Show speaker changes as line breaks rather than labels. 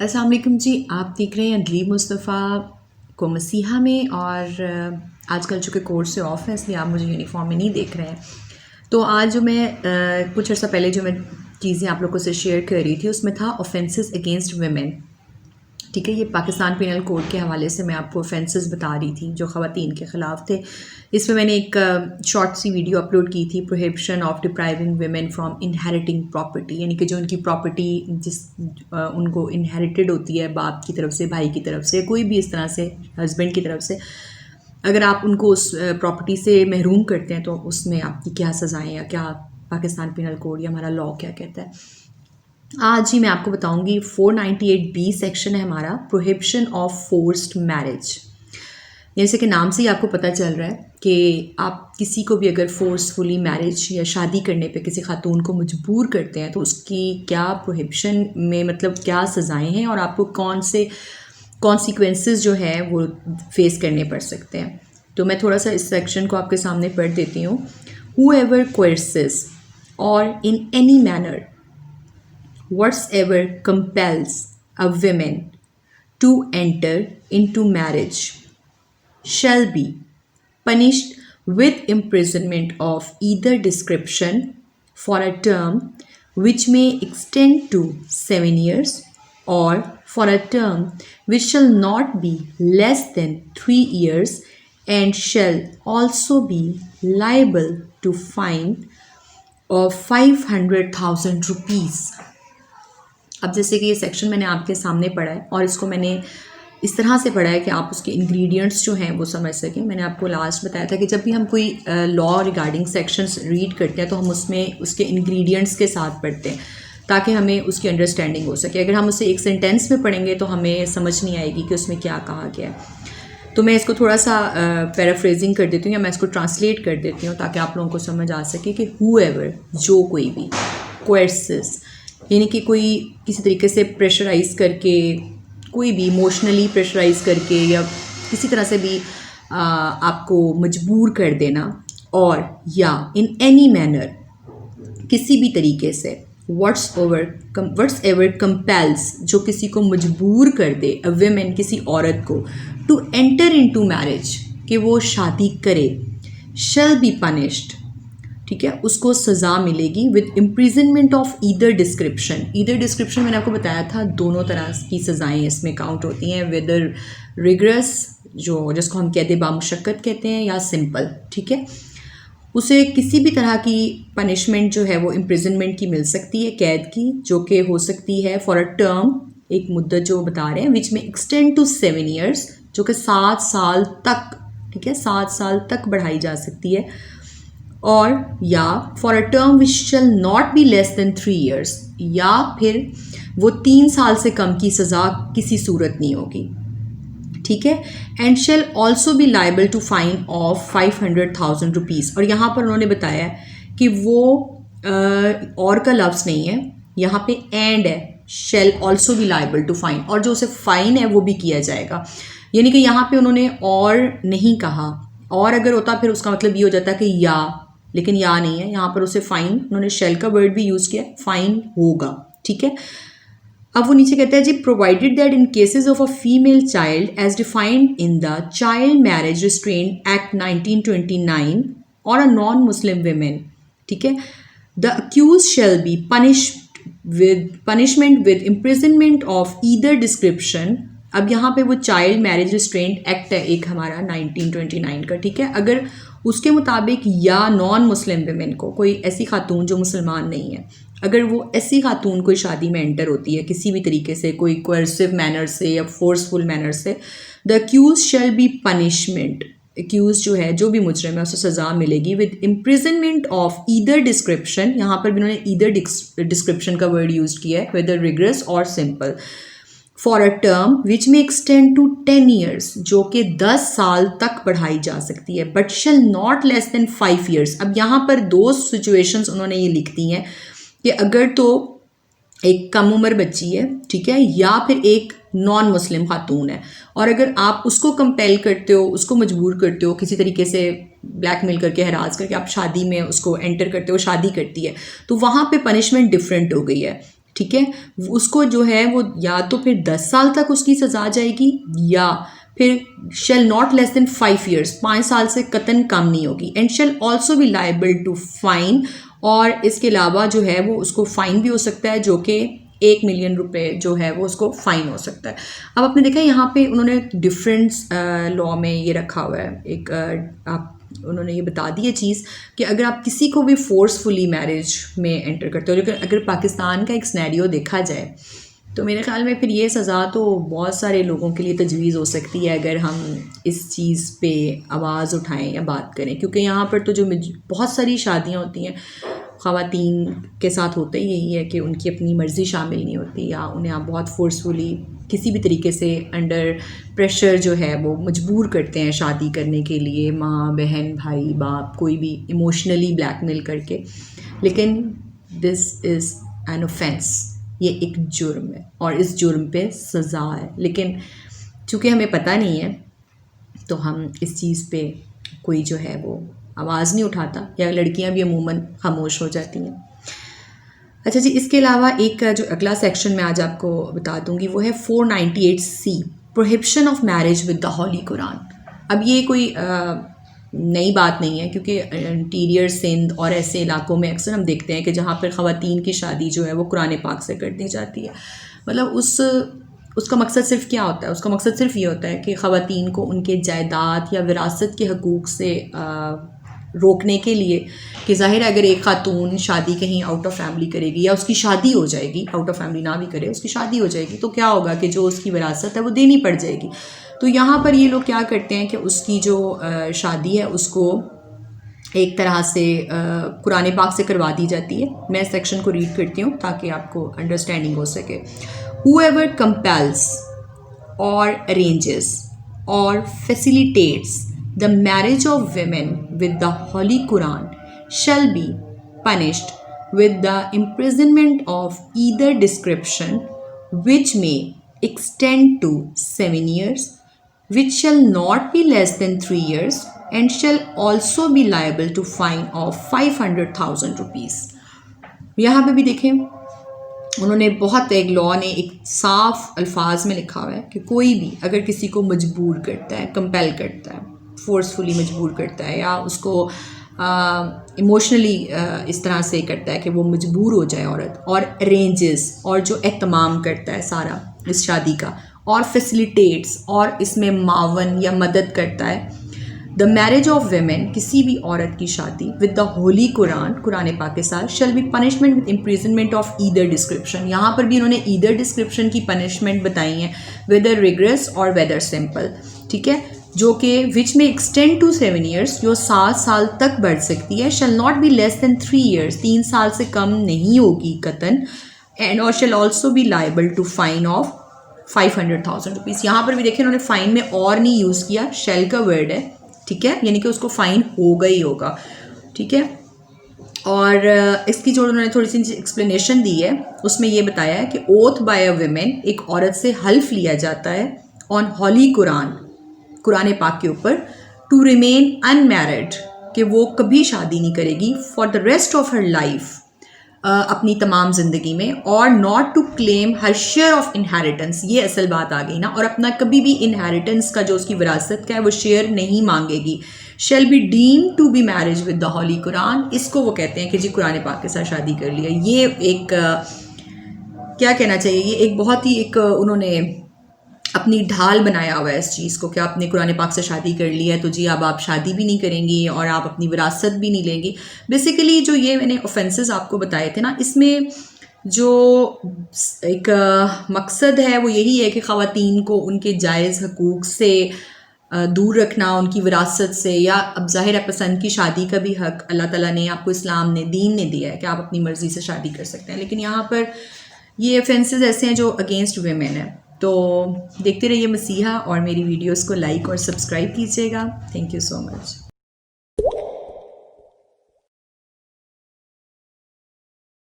अस्सलाम वालेकुम जी। आप देख रहे हैं दलीब मुस्तफ़ा को मसीहा में और आजकल चूँकि कोर्स से ऑफ है इसलिए आप मुझे यूनिफॉर्म में नहीं देख रहे हैं। तो आज जो मैं कुछ अर्सा पहले जो मैं चीज़ें आप लोगों से शेयर कर रही थी उसमें था ऑफेंसेस अगेंस्ट वुमेन। ठीक है, ये पाकिस्तान पिनल कोड के हवाले से मैं आपको ऑफेंसेस बता रही थी जो ख़वातीन के ख़िलाफ़ थे। इसमें मैंने एक शॉर्ट सी वीडियो अपलोड की थी, prohibition of depriving women from inheriting property, यानी कि जो उनकी प्रॉपर्टी उनको इनहेरिटेड होती है बाप की तरफ से, भाई की तरफ से, कोई भी इस तरह से हस्बैंड की तरफ से, अगर आप उनको उस प्रॉपर्टी से महरूम करते हैं तो उसमें आपकी क्या सज़ाएँ या क्या पाकिस्तान पिनल कोड या हमारा लॉ क्या कहता है। आज ही मैं आपको बताऊंगी 498B सेक्शन है हमारा, प्रोहिबिशन ऑफ फोर्स्ड मैरिज। जैसे कि नाम से ही आपको पता चल रहा है कि आप किसी को भी अगर फोर्सफुली मैरिज या शादी करने पे किसी खातून को मजबूर करते हैं तो उसकी क्या प्रोहिबिशन में मतलब क्या सज़ाएं हैं और आपको कौन से कॉन्सिक्वेंसेस जो है वो फेस करने पड़ सकते हैं। तो मैं थोड़ा सा इस सेक्शन को आपके सामने पढ़ देती हूँ। हूएवर कोर्सेस और in any manner whatsoever compels a woman to enter into marriage shall be punished with imprisonment of either description for a term which may extend to 7 years or for a term which shall not be less than 3 years and shall also be liable to fine of 500,000 rupees। अब जैसे कि ये section मैंने आपके सामने पढ़ा है और इसको मैंने इस तरह से पढ़ा है कि आप उसके इंग्रेडिएंट्स जो हैं वो समझ सकें। मैंने आपको लास्ट बताया था कि जब भी हम कोई लॉ रिगार्डिंग सेक्शंस रीड करते हैं तो हम उसमें उसके इंग्रेडिएंट्स के साथ पढ़ते हैं ताकि हमें उसकी अंडरस्टैंडिंग हो सके। अगर हम उसे एक सेंटेंस में पढ़ेंगे तो हमें समझ नहीं आएगी कि उसमें क्या कहा गया है। तो मैं इसको थोड़ा सा पैराफ्रेजिंग कर देती हूँ या मैं इसको ट्रांसलेट कर देती हूँ ताकि आप लोगों को समझ आ सके कि हूएवर, जो कोई भी, कोर्सेस यानी कि कोई किसी तरीके से प्रेशराइज़ करके, कोई भी इमोशनली प्रेशराइज़ करके या किसी तरह से भी आपको मजबूर कर देना, और या इन एनी मैनर, किसी भी तरीके से, व्हाट्स एवर कंपेल्स, जो किसी को मजबूर कर दे, अ वुमेन, किसी औरत को, टू एंटर इनटू मैरिज, कि वो शादी करे, शैल बी पनिश्ड, ठीक है, उसको सज़ा मिलेगी with imprisonment of either description. Either description मैंने आपको बताया था दोनों तरह की सज़ाएं इसमें काउंट होती हैं, वेदर रिग्रेस, जो जिसको हम कहते हैं बामुशक्कत कहते हैं, या सिंपल, ठीक है। उसे किसी भी तरह की पनिशमेंट जो है वो इम्प्रिजनमेंट की मिल सकती है, कैद की, जो कि हो सकती है फॉर अ टर्म, एक मुद्दत जो बता रहे हैं, विच में एक्सटेंड टू 7 years, जो कि 7 साल तक, ठीक है, 7 साल तक बढ़ाई जा सकती है, और या for a term which shall not be less than 3 years, या फिर वो 3 साल से कम की सज़ा किसी सूरत नहीं होगी, ठीक है। And shall also be liable to fine of 500,000 rupees. और यहाँ पर उन्होंने बताया कि वो और का लफ्ज़ नहीं है, यहाँ पे एंड है, shall also be liable to fine, और जो उसे फ़ाइन है वो भी किया जाएगा। यानी कि यहाँ पे उन्होंने और नहीं कहा, और अगर होता फिर उसका मतलब ये हो जाता कि या, लेकिन या नहीं है, यहाँ पर उसे फ़ाइन, उन्होंने शेल का वर्ड भी यूज़ किया, फ़ाइन होगा, ठीक है। अब वो नीचे कहता है जी, provided that in cases of a female child age defined in the child marriage restraint act 1929 और अ नॉन मुस्लिम वेमेन, ठीक है, the accused shall be punishment with imprisonment of either description. अब यहाँ पे वो चाइल्ड मैरिज रिस्ट्रेंट एक्ट है एक हमारा 1929 का, ठीक है। अगर उसके मुताबिक या नॉन मुस्लिम वेमेन को, कोई ऐसी खातून जो मुसलमान नहीं है, अगर वो ऐसी खातून कोई शादी में एंटर होती है किसी भी तरीके से, कोई कोर्सिव मैनर से या फोर्सफुल मैनर से, the accused shall be punishment, accused जो है, जो भी मुजरिम है, उसे सज़ा मिलेगी with imprisonment of either description. यहाँ पर भी उन्होंने ईदर डिस्क्रिप्शन का वर्ड यूज किया है, वेदर रिग्रेस और simple, for a term which में एक्सटेंड टू 10 years, जो कि 10 साल तक बढ़ाई जा सकती है, but shell not less than 5 years। अब यहाँ पर दो सिचुएशंस उन्होंने ये लिख दी हैं कि अगर तो एक कम उम्र बच्ची है, ठीक है, या फिर एक नॉन मुस्लिम खातून है, और अगर आप उसको कंपेल करते हो, उसको मजबूर करते हो, किसी तरीके से ब्लैकमेल करके, हरास करके आप शादी में उसको एंटर करते हो, शादी करती है, तो वहाँ पे पनिशमेंट डिफरेंट हो गई है। ठीक है, उसको जो है वो या तो फिर 10 साल तक उसकी सज़ा जाएगी या फिर shall not less than 5 years, 5 साल से कतन कम नहीं होगी, and shall also be liable to fine, और इसके अलावा जो है वो उसको फ़ाइन भी हो सकता है जो कि 1 मिलियन रुपए जो है वो उसको फ़ाइन हो सकता है। अब आपने देखा यहाँ पे उन्होंने डिफरेंस लॉ में ये रखा हुआ है, एक आप उन्होंने ये बता दी है चीज़ कि अगर आप किसी को भी फोर्सफुली मैरिज में एंटर करते हो, लेकिन अगर पाकिस्तान का एक सिनेरियो देखा जाए तो मेरे ख्याल में फिर ये सज़ा तो बहुत सारे लोगों के लिए तजवीज़ हो सकती है अगर हम इस चीज़ पे आवाज़ उठाएं या बात करें, क्योंकि यहाँ पर तो जो बहुत सारी शादियाँ होती हैं ख़वातीन के साथ होता ही यही है कि उनकी अपनी मर्ज़ी शामिल नहीं होती, या उन्हें आप बहुत फोर्सफुली किसी भी तरीके से अंडर प्रेशर जो है वो मजबूर करते हैं शादी करने के लिए, माँ बहन भाई बाप कोई भी इमोशनली ब्लैकमेल करके। लेकिन दिस इज़ एन ऑफेंस, ये एक जुर्म है और इस जुर्म पे सज़ा है, लेकिन चूँकि हमें पता नहीं है तो हम इस चीज़ पे कोई जो है वो आवाज़ नहीं उठाता, या लड़कियां भी अमूमन खामोश हो जाती हैं। अच्छा जी, इसके अलावा एक जो अगला सेक्शन मैं आज आपको बता दूंगी वो है 498C, prohibition of marriage with the holy Quran. अब ये कोई नई बात नहीं है, क्योंकि इंटीरियर सिंध और ऐसे इलाकों में अक्सर हम देखते हैं कि जहाँ पर ख़वातीन की शादी जो है वो कुरान पाक से कर दी जाती है। मतलब उसका मकसद सिर्फ क्या होता है? उसका मकसद सिर्फ ये होता है कि ख़वातीन को उनके जायदाद या विरासत के हकूक़ से रोकने के लिए, कि ज़ाहिर है अगर एक ख़ातून शादी कहीं आउट ऑफ फैमिली करेगी या उसकी शादी हो जाएगी, आउट ऑफ फैमिली ना भी करे उसकी शादी हो जाएगी, तो क्या होगा कि जो उसकी विरासत है वो देनी पड़ जाएगी। तो यहाँ पर ये लोग क्या करते हैं कि उसकी जो शादी है उसको एक तरह से कुरान पाक से करवा दी जाती है। मैं सेक्शन को रीड करती हूँ ताकि आपको अंडरस्टैंडिंग हो सके। Whoever compels or arranges or facilitates the marriage of women with the Holy Quran shall be punished with the imprisonment of either description, which may extend to 7 years, which shall not be less than 3 years, and shall also be liable to fine of 500,000 rupees. यहाँ पे भी देखें उन्होंने बहुत, एक law ने एक साफ अल्फाज में लिखा हुआ है कि कोई भी अगर किसी को मजबूर करता है, कंपेल करता है, फोर्सफुली मजबूर करता है, या उसको इमोशनली इस तरह से करता है कि वो मजबूर हो जाए औरत, और अरेंजेस और जो एहतमाम करता है सारा इस शादी का, और फैसिलिटेट्स और इसमें मावन या मदद करता है द मैरिज ऑफ वेमेन, किसी भी औरत की शादी, with the holy Quran, Quran पाक के साथ, शैल be punishment with imprisonment of either description. यहाँ पर भी इन्होंने ईदर डिस्क्रिप्शन की पनिशमेंट बताई है, वेदर रिग्रेस और वेदर सिंपल, ठीक है, जो कि विच में एक्सटेंड टू 7 years, जो 7 साल तक बढ़ सकती है, shall not be less than 3 years, 3 साल से कम नहीं होगी कतन, एंड और shall also be liable to fine of 500,000 rupees. यहाँ पर भी देखिए उन्होंने फ़ाइन में और नहीं यूज़ किया, शेल का वर्ड है, ठीक है, यानी कि उसको फ़ाइन होगा ही होगा, ठीक है। और इसकी जो उन्होंने थोड़ी सी एक्सप्लेनेशन दी है उसमें ये बताया है कि ओथ बाय अ विमेन, एक औरत से हल्फ लिया जाता है ऑन हॉली कुरान, कुरान पाक के ऊपर, टू रिमेन अनमैरिड, कि वो कभी शादी नहीं करेगी for the rest of her life, अपनी तमाम ज़िंदगी में, और not to claim her share of inheritance, ये असल बात आ गई ना, और अपना कभी भी इनहेरिटेंस का जो उसकी विरासत का है वो शेयर नहीं मांगेगी। Shall be deem to be marriage with the holy Quran, इसको वो कहते हैं कि जी कुरान पाक के साथ शादी कर लिया। ये एक क्या कहना चाहिए, ये एक बहुत ही एक उन्होंने अपनी ढाल बनाया हुआ है इस चीज़ को कि आपने कुरान पाक से शादी कर ली है तो जी अब आप शादी भी नहीं करेंगी और आप अपनी विरासत भी नहीं लेंगी। बेसिकली जो ये मैंने ऑफेंसेस आपको बताए थे ना, इसमें जो एक मकसद है वो यही है कि ख़वातीन को उनके जायज़ हकूक़ से दूर रखना, उनकी विरासत से, या अब ज़ाहिर है पसंद की शादी का भी हक़ अल्लाह ताला ने आपको, इस्लाम ने, दीन ने दिया है कि आप अपनी मर्ज़ी से शादी कर सकते हैं। लेकिन यहाँ पर ये ऑफेंसेस ऐसे हैं जो अगेंस्ट वेमेन है। तो देखते रहिए मसीहा और मेरी वीडियोस को लाइक और सब्सक्राइब कीजिएगा। Thank you so much.